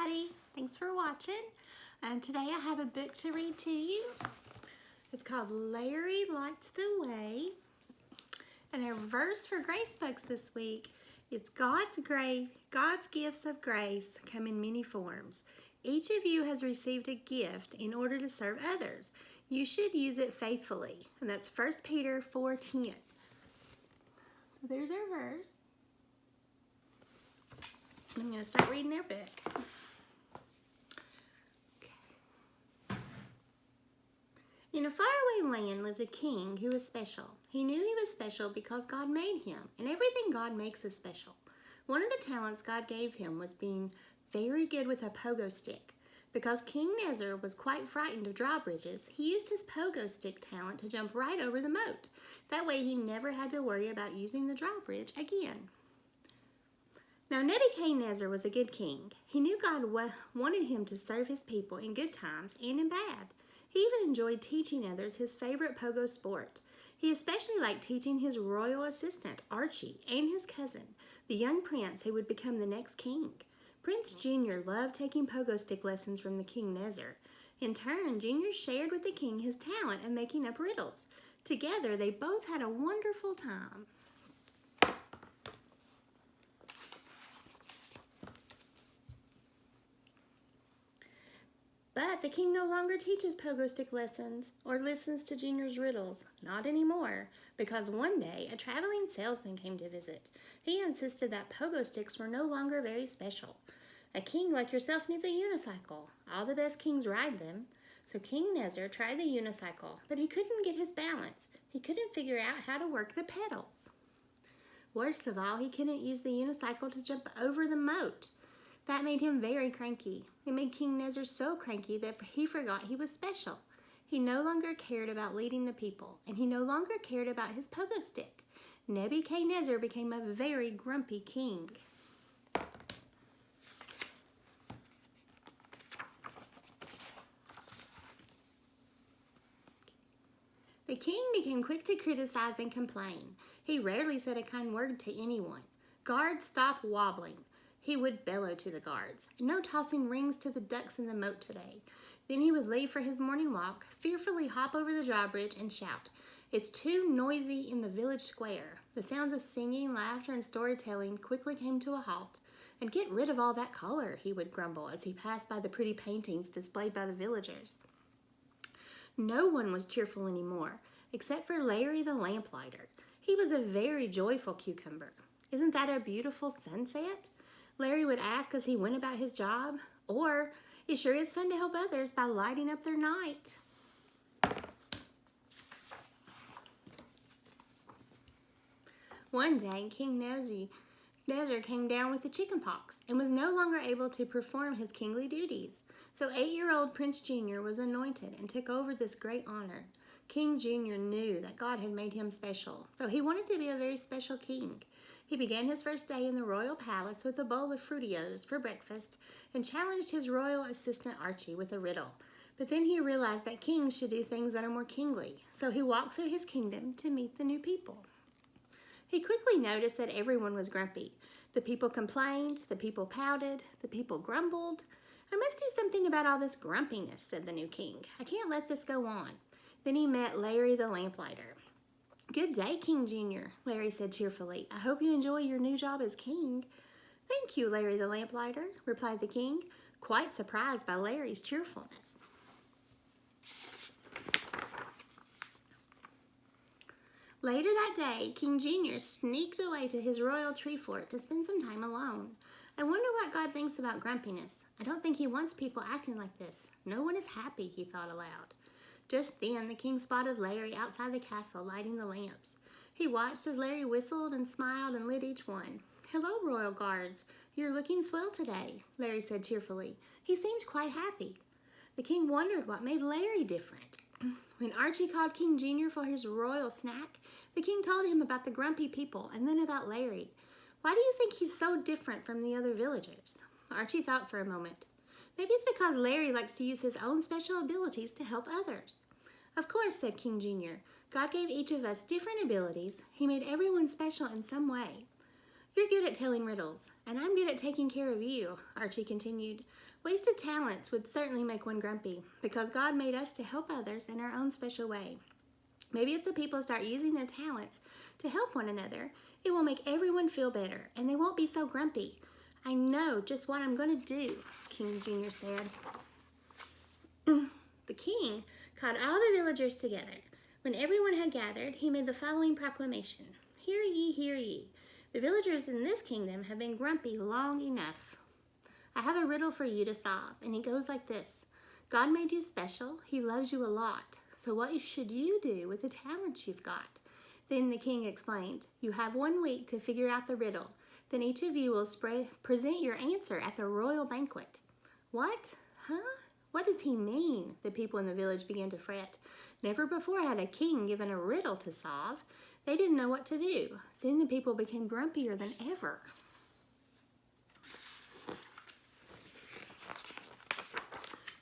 everybody. Thanks for watching. And today I have a book to read to you. It's called Larry Lights the Way. And our verse for Grace Books this week is God's gifts of grace come in many forms. Each of you has received a gift in order to serve others. You should use it faithfully. And that's 1 Peter 4:10. So there's our verse. I'm going to start reading their book. Okay. In a faraway land lived a king who was special. He knew he was special because God made him, and everything God makes is special. One of the talents God gave him was being very good with a pogo stick. Because King Nezer was quite frightened of drawbridges, he used his pogo stick talent to jump right over the moat. That way he never had to worry about using the drawbridge again. Now Nebuchadnezzar was a good king. He knew God wanted him to serve his people in good times and in bad. He even enjoyed teaching others his favorite pogo sport. He especially liked teaching his royal assistant, Archie, and his cousin, the young prince who would become the next king. Prince Junior loved taking pogo stick lessons from the King Nezer. In turn, Junior shared with the king his talent of making up riddles. Together, they both had a wonderful time. But the king no longer teaches pogo stick lessons or listens to Junior's riddles. Not anymore, because one day a traveling salesman came to visit. He insisted that pogo sticks were no longer very special. A king like yourself needs a unicycle. All the best kings ride them. So King Nezer tried the unicycle, but he couldn't get his balance. He couldn't figure out how to work the pedals. Worst of all, he couldn't use the unicycle to jump over the moat. That made him very cranky. It made King Nezer so cranky that he forgot he was special. He no longer cared about leading the people, and he no longer cared about his pogo stick. Nebuchadnezzar became a very grumpy king. The king became quick to criticize and complain. He rarely said a kind word to anyone. Guards, stop wobbling. He would bellow to the guards. No tossing rings to the ducks in the moat today. Then he would leave for his morning walk, fearfully hop over the drawbridge and shout, "It's too noisy in the village square." The sounds of singing, laughter, and storytelling quickly came to a halt. "And get rid of all that color," he would grumble as he passed by the pretty paintings displayed by the villagers. No one was cheerful anymore, except for Larry the lamplighter. He was a very joyful cucumber. "Isn't that a beautiful sunset?" Larry would ask as he went about his job. Or, "It sure is fun to help others by lighting up their night." One day, King Nezer came down with the chicken pox and was no longer able to perform his kingly duties. So 8-year-old Prince Junior was anointed and took over this great honor. King Junior knew that God had made him special, so he wanted to be a very special king. He began his first day in the royal palace with a bowl of Fruitios for breakfast and challenged his royal assistant Archie with a riddle. But then he realized that kings should do things that are more kingly, so he walked through his kingdom to meet the new people. He quickly noticed that everyone was grumpy. The people complained, the people pouted, the people grumbled. "I must do something about all this grumpiness," said the new king. "I can't let this go on." Then he met Larry the lamplighter. "Good day, King Junior," Larry said cheerfully. "I hope you enjoy your new job as king." "Thank you, Larry the lamplighter," replied the king, quite surprised by Larry's cheerfulness. Later that day, King Junior sneaks away to his royal tree fort to spend some time alone. "I wonder what God thinks about grumpiness. I don't think he wants people acting like this. No one is happy," he thought aloud. Just then, the king spotted Larry outside the castle lighting the lamps. He watched as Larry whistled and smiled and lit each one. "Hello, royal guards. You're looking swell today," Larry said cheerfully. He seemed quite happy. The king wondered what made Larry different. When Archie called King Junior for his royal snack, the king told him about the grumpy people and then about Larry. "Why do you think he's so different from the other villagers?" Archie thought for a moment. "Maybe it's because Larry likes to use his own special abilities to help others." "Of course," said King Junior. "God gave each of us different abilities. He made everyone special in some way." You're good at telling riddles, and I'm good at taking care of you, Archie continued. Wasted talents would certainly make one grumpy, because God made us to help others in our own special way. Maybe if the people start using their talents to help one another, it will make everyone feel better, and they won't be so grumpy. I know just what I'm going to do, King Junior said. The king called all the villagers together. When everyone had gathered, he made the following proclamation. Hear ye, hear ye. The villagers in this kingdom have been grumpy long enough. I have a riddle for you to solve, and it goes like this. God made you special. He loves you a lot. So what should you do with the talents you've got? Then the king explained, you have 1 week to figure out the riddle. Then each of you will present your answer at the royal banquet. What? Huh? What does he mean? The people in the village began to fret. Never before had a king given a riddle to solve. They didn't know what to do. Soon the people became grumpier than ever.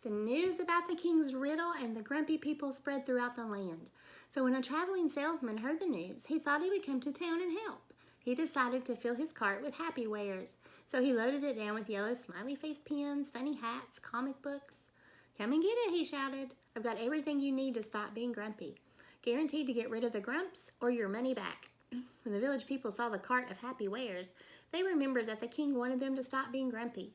The news about the king's riddle and the grumpy people spread throughout the land. So when a traveling salesman heard the news, he thought he would come to town and help. He decided to fill his cart with happy wares. So he loaded it down with yellow smiley face pens, funny hats, comic books. Come and get it, he shouted. I've got everything you need to stop being grumpy. Guaranteed to get rid of the grumps or your money back. When the village people saw the cart of happy wares, they remembered that the king wanted them to stop being grumpy.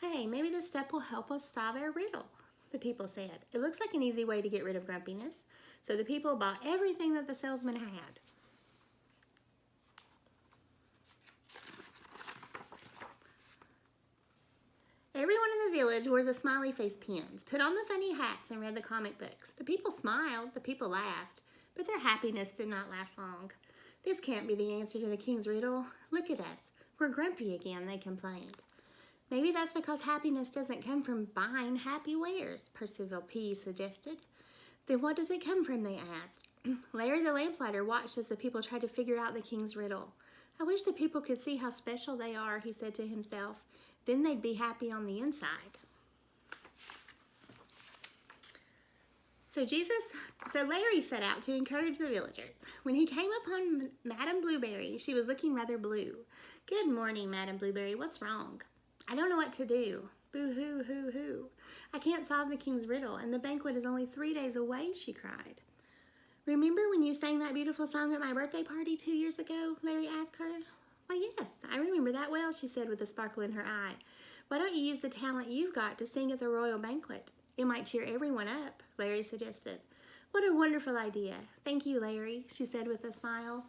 Hey, maybe this step will help us solve our riddle, the people said. It looks like an easy way to get rid of grumpiness. So the people bought everything that the salesman had. Everyone in the village wore the smiley face pins, put on the funny hats, and read the comic books. The people smiled, the people laughed, but their happiness did not last long. This can't be the answer to the king's riddle. Look at us. We're grumpy again, they complained. Maybe that's because happiness doesn't come from buying happy wares, Percival P. suggested. Then what does it come from, they asked. Larry the lamplighter watched as the people tried to figure out the king's riddle. I wish the people could see how special they are, he said to himself. Then they'd be happy on the inside. So Larry set out to encourage the villagers. When he came upon Madame Blueberry, she was looking rather blue. Good morning, Madame Blueberry. What's wrong? I don't know what to do. Boo-hoo, hoo-hoo. I can't solve the king's riddle, and the banquet is only 3 days away, she cried. Remember when you sang that beautiful song at my birthday party 2 years ago? Larry asked her. Why, yes, I remember that well, she said with a sparkle in her eye. Why don't you use the talent you've got to sing at the royal banquet? It might cheer everyone up, Larry suggested. What a wonderful idea. Thank you, Larry, she said with a smile.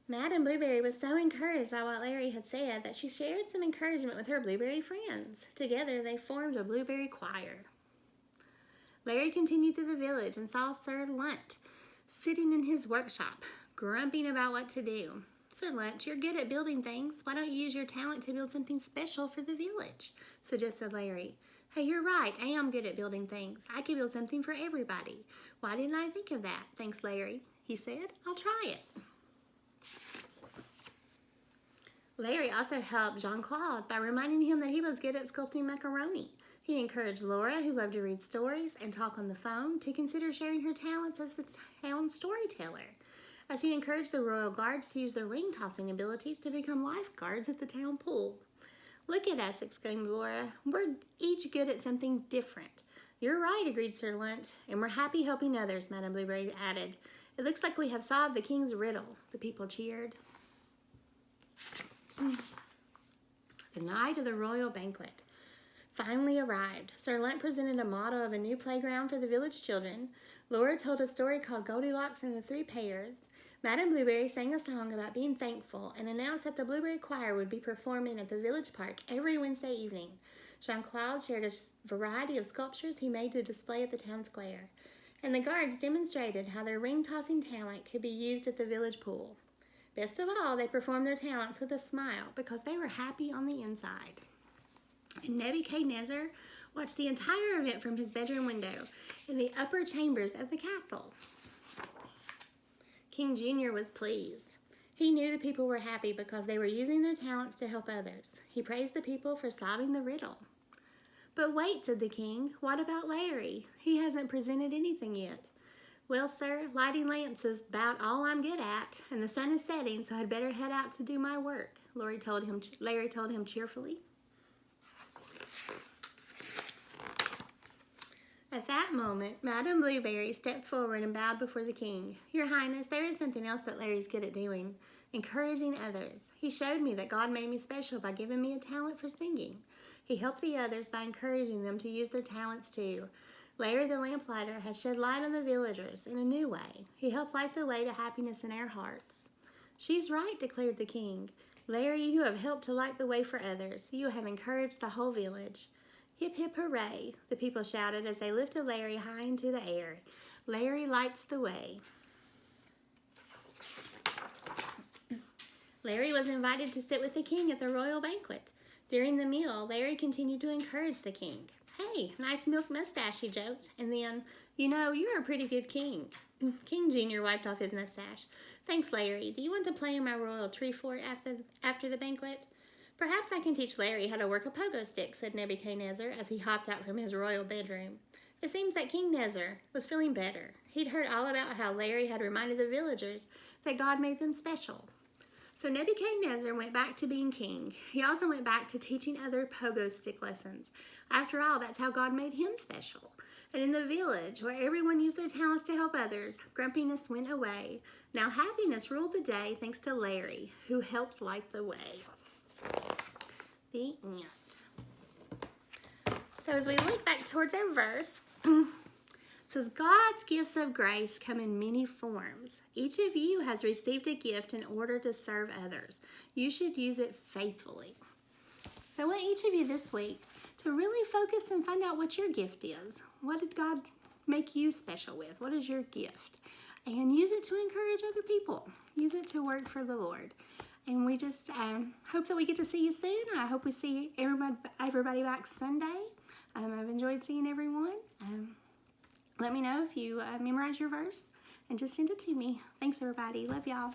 Madame Blueberry was so encouraged by what Larry had said that she shared some encouragement with her blueberry friends. Together, they formed a blueberry choir. Larry continued through the village and saw Sir Lunt sitting in his workshop, grumping about what to do. Sir Lunt, you're good at building things. Why don't you use your talent to build something special for the village? Suggested Larry. Hey, you're right. I am good at building things. I could build something for everybody. Why didn't I think of that? Thanks, Larry, he said. I'll try it. Larry also helped Jean-Claude by reminding him that he was good at sculpting macaroni. He encouraged Laura, who loved to read stories and talk on the phone, to consider sharing her talents as the town storyteller, as he encouraged the royal guards to use their ring-tossing abilities to become lifeguards at the town pool. Look at us, exclaimed Laura. We're each good at something different. You're right, agreed Sir Lunt, and we're happy helping others, Madame Blueberry added. It looks like we have solved the king's riddle, the people cheered. The night of the royal banquet finally arrived. Sir Lunt presented a model of a new playground for the village children. Laura told a story called Goldilocks and the Three Pears. Madame Blueberry sang a song about being thankful and announced that the Blueberry Choir would be performing at the village park every Wednesday evening. Jean-Claude shared a variety of sculptures he made to display at the town square, and the guards demonstrated how their ring-tossing talent could be used at the village pool. Best of all, they performed their talents with a smile because they were happy on the inside. And Nebuchadnezzar watched the entire event from his bedroom window in the upper chambers of the castle. King Junior was pleased. He knew the people were happy because they were using their talents to help others. He praised the people for solving the riddle. But wait, said the king, what about Larry? He hasn't presented anything yet. Well, sir, lighting lamps is about all I'm good at, and the sun is setting, so I'd better head out to do my work, Larry told him cheerfully. At that moment, Madame Blueberry stepped forward and bowed before the king. Your Highness, there is something else that Larry's good at doing, encouraging others. He showed me that God made me special by giving me a talent for singing. He helped the others by encouraging them to use their talents too. Larry the lamplighter has shed light on the villagers in a new way. He helped light the way to happiness in our hearts. She's right, declared the king. Larry, you have helped to light the way for others. You have encouraged the whole village. Hip, hip, hooray, the people shouted as they lifted Larry high into the air. Larry lights the way. Larry was invited to sit with the king at the royal banquet. During the meal, Larry continued to encourage the king. Hey, nice milk mustache, he joked. And then, you know, you're a pretty good king. King Jr. wiped off his mustache. Thanks, Larry. Do you want to play in my royal tree fort after the banquet? Perhaps I can teach Larry how to work a pogo stick, said Nebuchadnezzar as he hopped out from his royal bedroom. It seems that King Nezer was feeling better. He'd heard all about how Larry had reminded the villagers that God made them special. So Nebuchadnezzar went back to being king. He also went back to teaching other pogo stick lessons. After all, that's how God made him special. And in the village, where everyone used their talents to help others, grumpiness went away. Now happiness ruled the day thanks to Larry, who helped light the way. The end. So as we look back towards our verse, it says, God's gifts of grace come in many forms. Each of you has received a gift in order to serve others. You should use it faithfully. So I want each of you this week to really focus and find out what your gift is. What did God make you special with? What is your gift? And use it to encourage other people. Use it to work for the Lord. And we just hope that we get to see you soon. I hope we see everybody back Sunday. I've enjoyed seeing everyone. Let me know if you memorize your verse and just send it to me. Thanks, everybody. Love y'all.